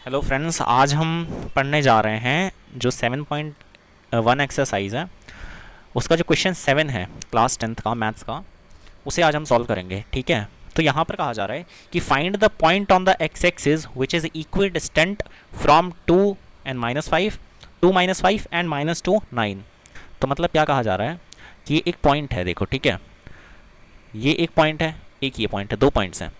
Hello friends, आज हम पढ़ने जा रहे हैं जो 7.1 एक्सरसाइज है उसका जो क्वेश्चन 7 है क्लास 10th का मैथ्स का, उसे आज हम सॉल्व करेंगे। ठीक है, तो यहाँ पर कहा जा रहा है कि find the point on the x axis which is equi distant from 2 and -5 2 - 5 and -2 9। तो मतलब क्या कहा जा रहा है कि ये एक पॉइंट है, देखो। ठीक है, ये एक पॉइंट है, एक ये पॉइंट है, दो पॉइंट्स हैं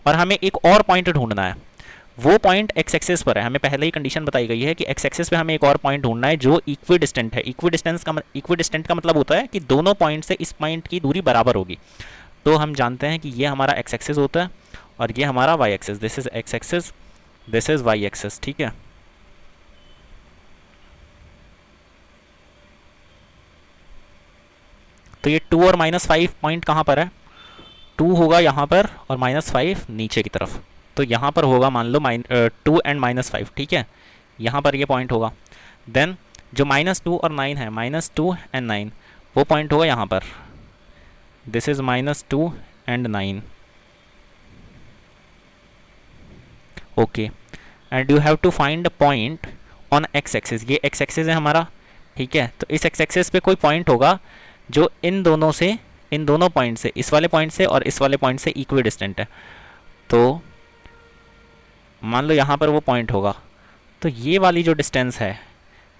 और हमें एक और पॉइंट ढूंढना है। वो पॉइंट एक्स एक्सिस पर है, हमें पहले ही कंडीशन बताई गई है कि एक्स एक्सिस पे हमें एक और पॉइंट ढूंढना है जो इक्वी डिस्टेंट है। इक्वी डिस्टेंट का मतलब होता है कि दोनों पॉइंट से इस पॉइंट की दूरी बराबर होगी। तो हम जानते हैं कि ये हमारा एक्स एक्सिस होता है और ये हमारा y axis. This is x axis, this is y axis. ठीक है, तो ये 2 और -5 पॉइंट कहाँ पर है? 2 होगा यहाँ पर और -5 नीचे की तरफ। तो यहाँ पर होगा, मान लो 2 and -5। ठीक है, यहाँ पर ये पॉइंट होगा। देन जो -2 और 9 है, -2 and 9, वो पॉइंट होगा यहाँ पर। This is -2 and 9। Okay, and you have to find a point on x axis. ये एक्स एक्सिस है हमारा। ठीक है, तो इस एक्स एक्सिस पे कोई पॉइंट होगा जो इन दोनों पॉइंट से, इस वाले पॉइंट से और इस वाले पॉइंट से इक्वी डिस्टेंट है। तो मान लो यहाँ पर वो पॉइंट होगा, तो ये वाली जो डिस्टेंस है,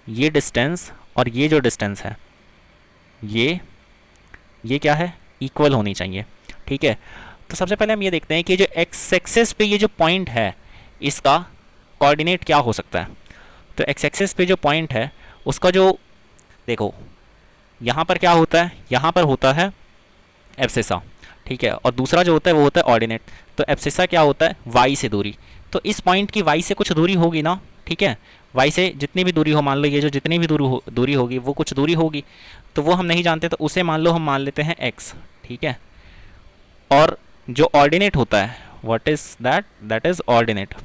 ये डिस्टेंस और ये जो डिस्टेंस है, ये क्या है? इक्वल होनी चाहिए। ठीक है, तो सबसे पहले हम ये देखते हैं कि जो एक्स एक्सिस पे ये जो पॉइंट है, इसका कोऑर्डिनेट क्या हो सकता है। तो एक्स एक्सिस पे जो पॉइंट है उसका जो, देखो यहाँ पर क्या होता है, यहाँ पर होता है एब्सिसा। ठीक है, और दूसरा जो होता है वो होता है ऑर्डिनेट। तो एब्सिसा क्या होता है? वाई से दूरी। तो इस पॉइंट की वाई से कुछ दूरी होगी ना। ठीक है, वाई से जितनी भी दूरी हो, मान लो ये जो जितनी भी दूरी होगी वो कुछ दूरी होगी। तो वो हम नहीं जानते, तो उसे मान लो हम मान लेते हैं एक्स। ठीक है, और जो ऑर्डिनेट होता है, what is that? That is ordinate.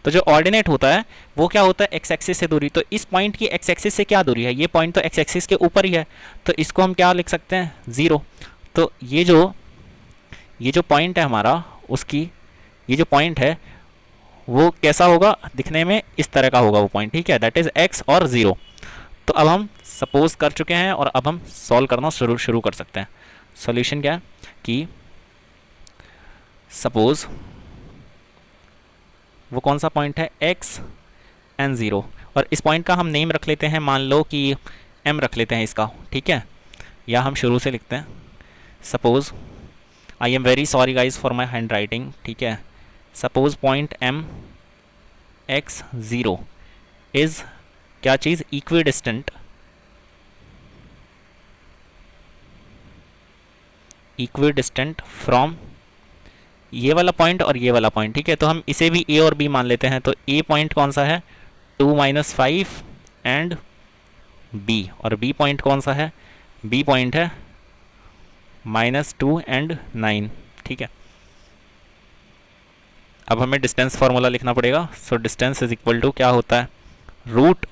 तो जो ऑर्डिनेट होता है वो क्या होता है? एक्स एक्सिस से दूरी। तो इस पॉइंट की एक्स एक्सिस से क्या दूरी है? ये पॉइंट तो एक्स एक्सिस के ऊपर ही है, तो इसको हम क्या लिख सकते हैं? 0। तो ये जो पॉइंट है हमारा, उसकी ये जो पॉइंट है वो कैसा होगा दिखने में? इस तरह का होगा वो पॉइंट। ठीक है, दैट इज एक्स और 0। तो अब हम सपोज कर चुके हैं और अब हम सॉल्व करना शुरू कर सकते हैं। सॉल्यूशन क्या है कि सपोज वो कौन सा पॉइंट है? एक्स एंड 0, और इस पॉइंट का हम नेम रख लेते हैं, मान लो कि एम रख लेते हैं इसका। ठीक है, या हम शुरू से लिखते हैं। Suppose, I am very sorry guys for my hand writing. ठीक है, suppose point M x 0 is क्या चीज़? इक्वी डिस्टेंट फ्रॉम ये वाला पॉइंट और ये वाला पॉइंट। ठीक है, तो हम इसे भी ए और बी मान लेते हैं। तो ए पॉइंट कौन सा है? 2 - 5 एंड बी, और बी पॉइंट कौन सा है? बी पॉइंट है -2 and 9। ठीक है, अब हमें डिस्टेंस फार्मूला लिखना पड़ेगा। So distance is equal to क्या होता है? Root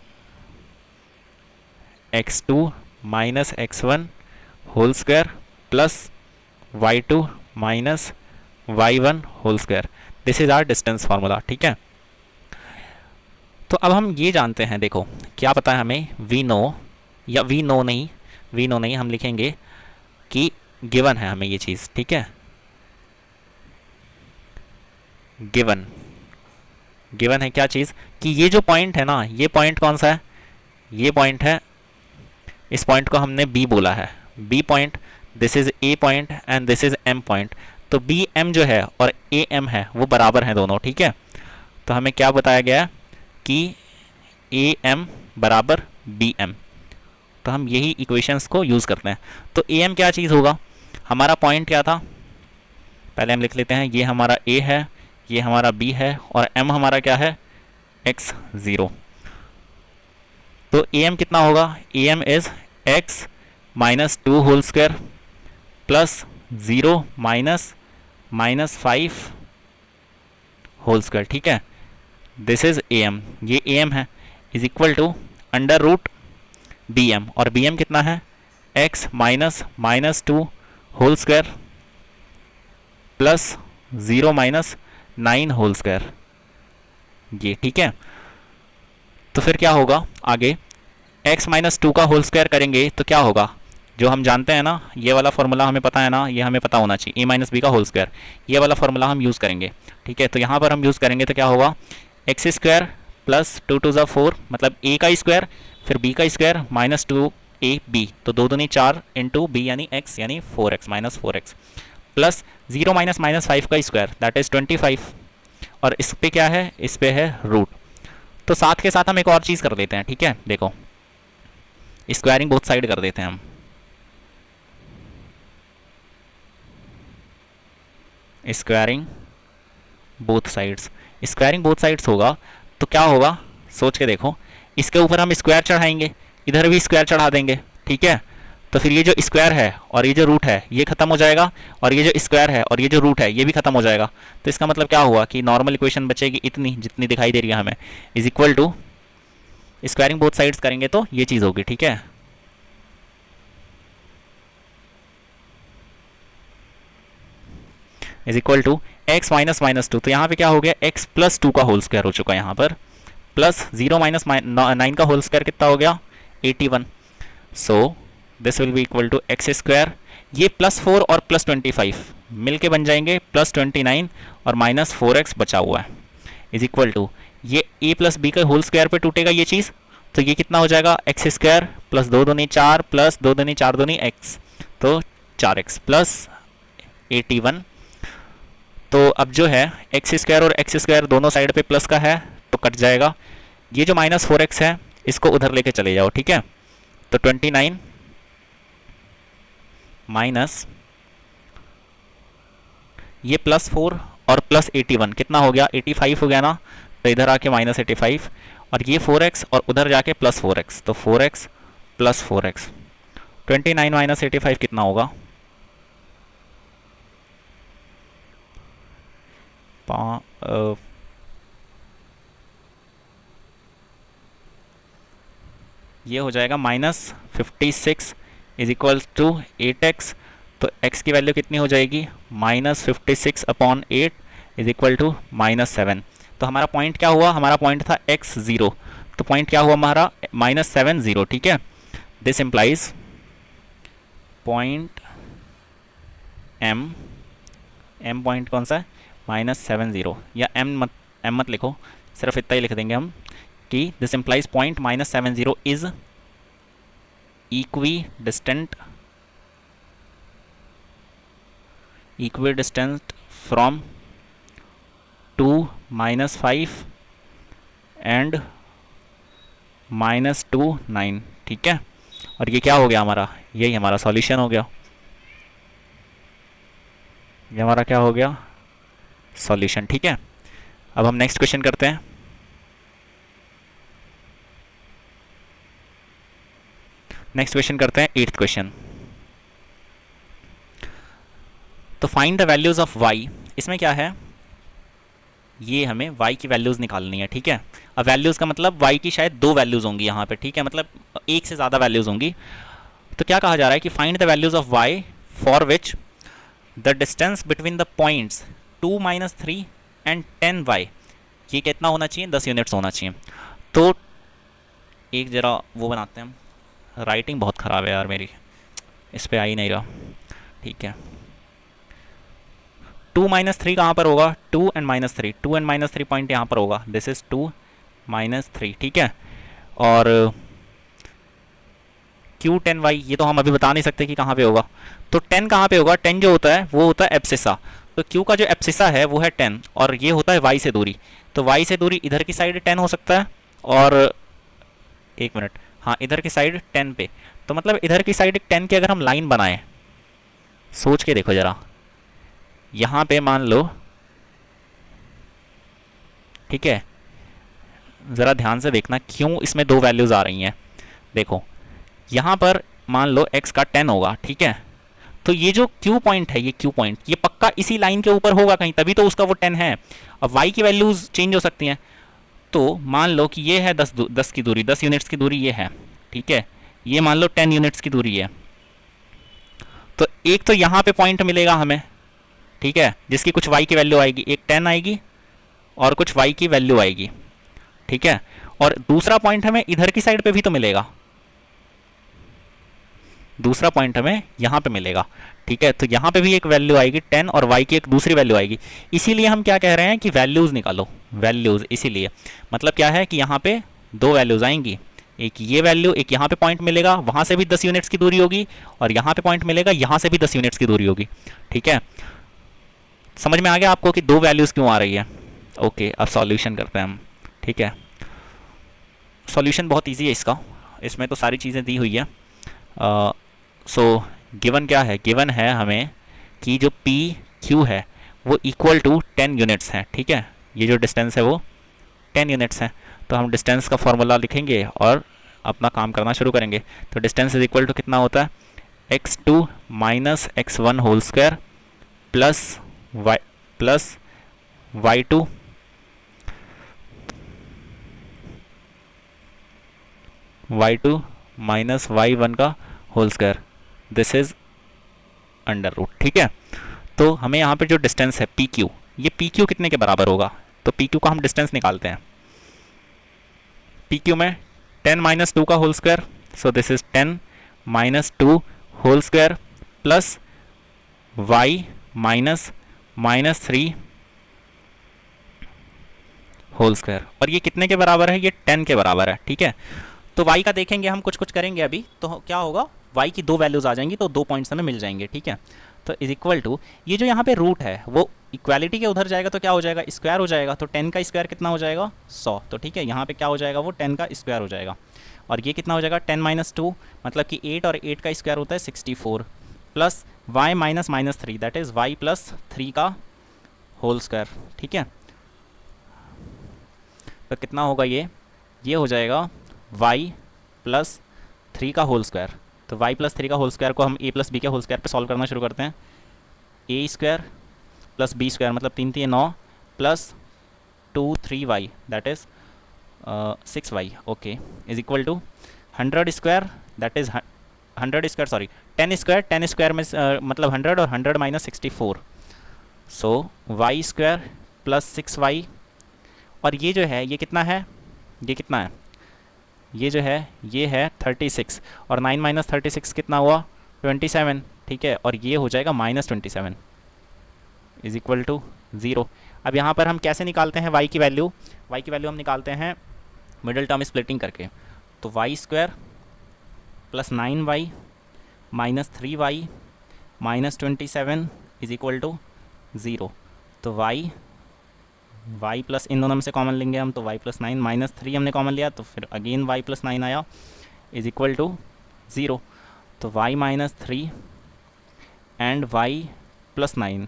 x2 - x1 whole square plus y2 - y1 whole square. This is our distance formula. ठीक है, तो अब हम ये जानते हैं, देखो क्या पता है हमें? वी नो, या वी नो नहीं, हम लिखेंगे कि गिवन है हमें ये चीज़। ठीक है, गिवन गिवन है क्या चीज़? कि ये जो पॉइंट है ना, ये पॉइंट कौन सा है? ये पॉइंट है, इस पॉइंट को हमने बी बोला है। B point, this is A point and this is M point. तो बी एम जो है और ए एम है वो बराबर हैं दोनों। ठीक है, तो हमें क्या बताया गया कि ए एम बराबर बी एम। तो हम यही इक्वेशंस को यूज़ करते हैं। तो ए एम क्या चीज़ होगा? हमारा पॉइंट क्या था? पहले हम लिख लेते हैं, ये हमारा ए है, ये हमारा बी है, और एम हमारा क्या है? एक्स 0। तो ए एम कितना होगा? A M is x -2 whole square plus 0 -5 whole square. ठीक है, दिस इज ए एम, ये ए एम है, is equal to under root B M, और बी एम कितना है? X -2 whole square plus 0 - 9 whole square. ये ठीक है, तो फिर क्या होगा आगे, x माइनस टू का होल स्क्वायर करेंगे तो क्या होगा, जो हम जानते हैं ना, ये वाला फॉर्मूला हमें पता है ना, ये हमें पता होना चाहिए, a माइनस बी का होल स्क्वायर, ये वाला फॉर्मूला हम यूज़ करेंगे। ठीक है, तो यहाँ पर हम यूज़ करेंगे तो क्या होगा, x square plus two two ज़ा फोर, मतलब a का स्क्वायर फिर b का square minus two a b, तो दो दूनी चार इंटू बी यानी x यानी 4x minus 4x plus zero minus minus five का स्क्वायर दैट इज़ 25, और इस पे क्या है, इस पे है रूट। तो साथ के साथ हम एक और चीज़ कर लेते हैं। ठीक है, देखो स्क्वायरिंग बोथ साइड कर देते हैं हम, squaring both sides, squaring both sides होगा तो क्या होगा, सोच के देखो, इसके ऊपर हम स्क्वायर चढ़ाएंगे, इधर भी स्क्वायर चढ़ा देंगे। ठीक है, तो फिर ये जो स्क्वायर है और ये जो रूट है ये खत्म हो जाएगा, और ये जो स्क्वायर है और ये जो रूट है ये भी खत्म हो जाएगा। तो इसका मतलब क्या हुआ कि नॉर्मल इक्वेशन बचेगी इतनी जितनी दिखाई दे रही है हमें, is equal to squaring both sides करेंगे तो ये चीज़ होगी। ठीक है, is equal to x minus minus two, तो यहाँ पे क्या हो गया, एक्स प्लस टू का होल स्क्वायर हो चुका है यहाँ पर, प्लस जीरो माइनस नाइन का होल स्क्वायर कितना हो गया, 81। So this will be equal to x square, ये प्लस फोर और प्लस 25 मिल के बन जाएंगे प्लस 29 और माइनस 4x बचा हुआ है, इज इक्वल टू ये a प्लस बी का होल स्क्वायर पे टूटेगा ये चीज़, तो ये कितना हो जाएगा, एक्स स्क्वायर प्लस दो दूनी चार प्लस दो दूनी चार दूनी एक्स, तो 4x प्लस 81। तो अब जो है एक्स स्क्वायर और एक्स स्क्वायर दोनों साइड पे प्लस का है तो कट जाएगा, ये जो माइनस 4x है इसको उधर लेके चले जाओ। ठीक है, तो 29 माइनस ये प्लस 4 और प्लस 81 कितना हो गया, 85 हो गया ना, तो इधर आके माइनस 85 और ये 4x और उधर जाके प्लस 4x, तो 4x प्लस 4x, 29 माइनस 85 कितना होगा, ये हो जाएगा minus 56 is equal to 8x, तो x की वैल्यू कितनी हो जाएगी, minus 56 upon 8 is equal to minus 7। तो हमारा पॉइंट क्या हुआ, हमारा पॉइंट था x0, तो पॉइंट क्या हुआ हमारा माइनस 70। ठीक है, this implies point m point कौन सा है, माइनस 70, या m मत लिखो, सिर्फ इतना ही लिख देंगे हम कि this implies point minus 70 is equidistant from 2 minus 5 and minus 2 9। ठीक है, और ये क्या हो गया हमारा, यही हमारा सॉल्यूशन हो गया, ये हमारा क्या हो गया, सॉल्यूशन। ठीक है, अब हम नेक्स्ट क्वेश्चन करते हैं। नेक्स्ट क्वेश्चन करते हैं 8th क्वेश्चन। तो find the values of y, इसमें क्या है, ये हमें y की वैल्यूज निकालनी है। ठीक है, अब वैल्यूज का मतलब y की शायद दो वैल्यूज होंगी यहाँ पे। ठीक है, मतलब एक से ज़्यादा वैल्यूज होंगी। तो क्या कहा जा रहा है कि find the values of y for which the distance between the points 2 minus 3 and 10y, ये कितना होना चाहिए, 10 यूनिट्स होना चाहिए। तो एक जरा वो बनाते हैं हम, राइटिंग बहुत ख़राब है यार मेरी, इस पर आ ही नहीं रहा। ठीक है, 2 माइनस 3 कहाँ पर होगा, 2 and minus 3, 2 and minus 3 point यहाँ पर होगा, दिस इज 2 माइनस 3। ठीक है, और Q10y ये तो हम अभी बता नहीं सकते कि कहाँ पे होगा। तो 10 कहाँ पे होगा, 10 जो होता है वो होता है एब्सिसा, तो Q का जो एब्सिसा है वो है 10 और ये होता है y से दूरी, तो y से दूरी इधर की साइड 10 हो सकता है, और एक मिनट, हाँ इधर की साइड 10 पे, तो मतलब इधर की साइड 10 की अगर हम लाइन बनाएं, सोच के देखो ज़रा, यहाँ पे मान लो, ठीक है, ज़रा ध्यान से देखना क्यों इसमें दो वैल्यूज़ आ रही हैं। देखो यहाँ पर मान लो x का 10 होगा, ठीक है, तो ये जो Q पॉइंट है, ये Q पॉइंट ये पक्का इसी लाइन के ऊपर होगा कहीं, तभी तो उसका वो 10 है। अब y की वैल्यूज़ चेंज हो सकती हैं, तो मान लो कि ये है 10 की दूरी, 10 यूनिट्स की दूरी ये है, ठीक है, ये मान लो 10 यूनिट्स की दूरी है। तो एक तो यहाँ पे पॉइंट मिलेगा हमें, ठीक है, जिसकी कुछ y की वैल्यू आएगी, एक 10 आएगी और कुछ y की वैल्यू आएगी, ठीक है, और दूसरा पॉइंट हमें इधर की साइड पे भी तो मिलेगा, दूसरा पॉइंट हमें यहाँ पे मिलेगा, ठीक है। तो यहाँ पे भी एक वैल्यू आएगी 10 और y की एक दूसरी वैल्यू आएगी। इसीलिए हम क्या कह रहे हैं कि वैल्यूज़ निकालो, वैल्यूज़। इसीलिए मतलब क्या है कि यहाँ पे दो वैल्यूज़ आएंगी, एक ये वैल्यू, एक यहाँ पे पॉइंट मिलेगा, वहाँ से भी 10 यूनिट्स की दूरी होगी, और यहाँ पे पॉइंट मिलेगा, यहाँ से भी 10 यूनिट्स की दूरी होगी, ठीक है। समझ में आ गया आपको कि दो वैल्यूज़ क्यों आ रही है। ओके, अब सॉल्यूशन करते हैं हम, ठीक है। सॉल्यूशन बहुत ईजी है इसका, इसमें तो सारी चीज़ें दी हुई है। सो गिवन क्या है, गिवन है हमें कि जो पी क्यू है वो इक्वल टू 10 यूनिट्स है, ठीक है। ये जो डिस्टेंस है वो 10 यूनिट्स है। तो हम डिस्टेंस का फॉर्मूला लिखेंगे और अपना काम करना शुरू करेंगे। तो डिस्टेंस इज इक्वल टू कितना होता है, x2 minus x1 whole square plus y2 minus y1 का whole square, this is under root, ठीक है। तो हमें यहाँ पे जो डिस्टेंस है पी क्यू, ये पी क्यू कितने के बराबर होगा, तो पी क्यू का हम डिस्टेंस निकालते हैं। पी क्यू में 10 माइनस 2 का whole square, so this is 10 minus 2 whole square plus y minus 3 whole square, और ये कितने के बराबर है, ये 10 के बराबर है, ठीक है। तो y का देखेंगे हम, कुछ करेंगे अभी, तो क्या होगा, y की दो वैल्यूज़ आ जाएंगी, तो दो पॉइंट्स हमें मिल जाएंगे, ठीक है। तो इज इक्वल टू, ये जो यहाँ पे रूट है वो इक्वालिटी के उधर जाएगा तो क्या हो जाएगा, स्क्वायर हो जाएगा। तो 10 का स्क्वायर कितना हो जाएगा, 100। तो ठीक है, यहाँ पे क्या हो जाएगा, वो 10 का स्क्वायर हो जाएगा। और ये कितना हो जाएगा, 10 माइनस 2 मतलब कि 8, और 8 का स्क्वायर होता है 64, plus y minus 3 that is y plus 3 का होल स्क्वायर, ठीक है। तो कितना होगा, ये हो जाएगा y प्लस 3 का होल स्क्वायर। तो y प्लस 3 का होल स्क्वायर को हम a प्लस बी के होल स्क्वायर पे सॉल्व करना शुरू करते हैं। a square plus b square मतलब 3 3 9 plus 2 3y that is 6y, okay, is equal to 100 square that is 100 square sorry 10 square में मतलब 100 और 100 minus 64, so y square plus 6y, और ये जो है ये कितना है, ये कितना है, ये जो है ये है 36, और 9 माइनस 36 कितना हुआ, 27, ठीक है। और ये हो जाएगा -27 इज इक्वल टू 0। अब यहाँ पर हम कैसे निकालते हैं y की वैल्यू, y की वैल्यू हम निकालते हैं मिडिल टर्म स्प्लिटिंग करके। तो y square plus 9y minus 3y minus 27 is equal to 0। तो y प्लस इन दोनों में से कॉमन लेंगे हम, तो y प्लस 9 माइनस 3 हमने कॉमन लिया, तो फिर अगेन y प्लस 9 आया इज इक्वल टू 0। तो y minus 3 and y plus 9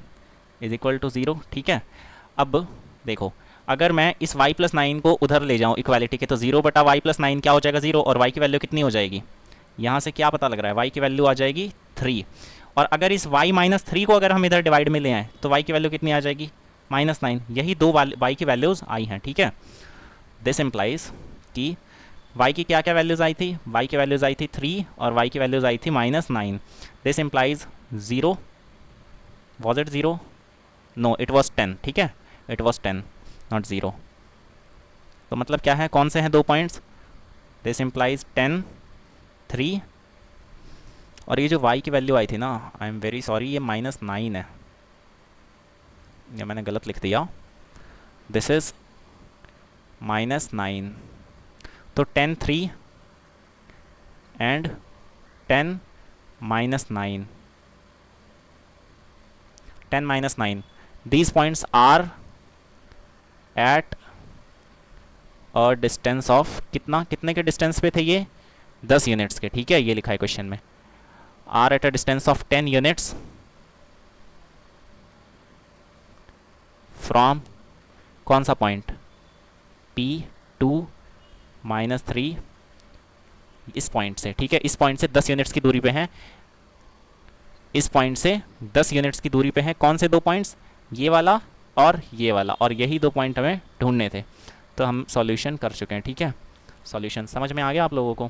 is equal to 0, ठीक है। अब देखो, अगर मैं इस y प्लस 9 को उधर ले जाऊँ इक्वालिटी के, तो 0 बटा y प्लस 9 क्या हो जाएगा, 0, और y की वैल्यू कितनी हो जाएगी, यहाँ से क्या पता लग रहा है, y की वैल्यू आ जाएगी 3। और अगर इस y माइनस 3 को अगर हम इधर डिवाइड में ले आएँ तो y की वैल्यू कितनी आ जाएगी, -9। यही दो y की वैल्यूज़ आई हैं, ठीक है। दिस इम्प्लाइज कि y की क्या क्या वैल्यूज़ आई थी, y की वैल्यूज़ आई थी 3 और y की वैल्यूज़ आई थी -9। This implies 0, was it 0, no it was 10, ठीक है, इट वॉज 10 नॉट 0। तो मतलब क्या है, कौन से हैं दो पॉइंट्स, दिस इम्प्लाइज 10 3, और ये जो y की वैल्यू आई थी ना, आई एम वेरी सॉरी, ये -9 है, ये मैंने गलत लिख दिया, दिस इज -9। तो 10 3 and 10 -9, 10 -9, these points are at a distance of कितने के डिस्टेंस पे थे ये, 10 यूनिट्स के, ठीक है, ये लिखा है क्वेश्चन में, are at a distance of 10 units from कौन सा पॉइंट, P2 -3, इस पॉइंट से, ठीक है, इस पॉइंट से 10 यूनिट्स की दूरी पे हैं, इस पॉइंट से 10 यूनिट्स की दूरी पे हैं, कौन से दो पॉइंट्स, ये वाला और ये वाला, और यही दो पॉइंट हमें ढूंढने थे। तो हम सॉल्यूशन कर चुके हैं, ठीक है, सॉल्यूशन समझ में आ गया आप लोगों को।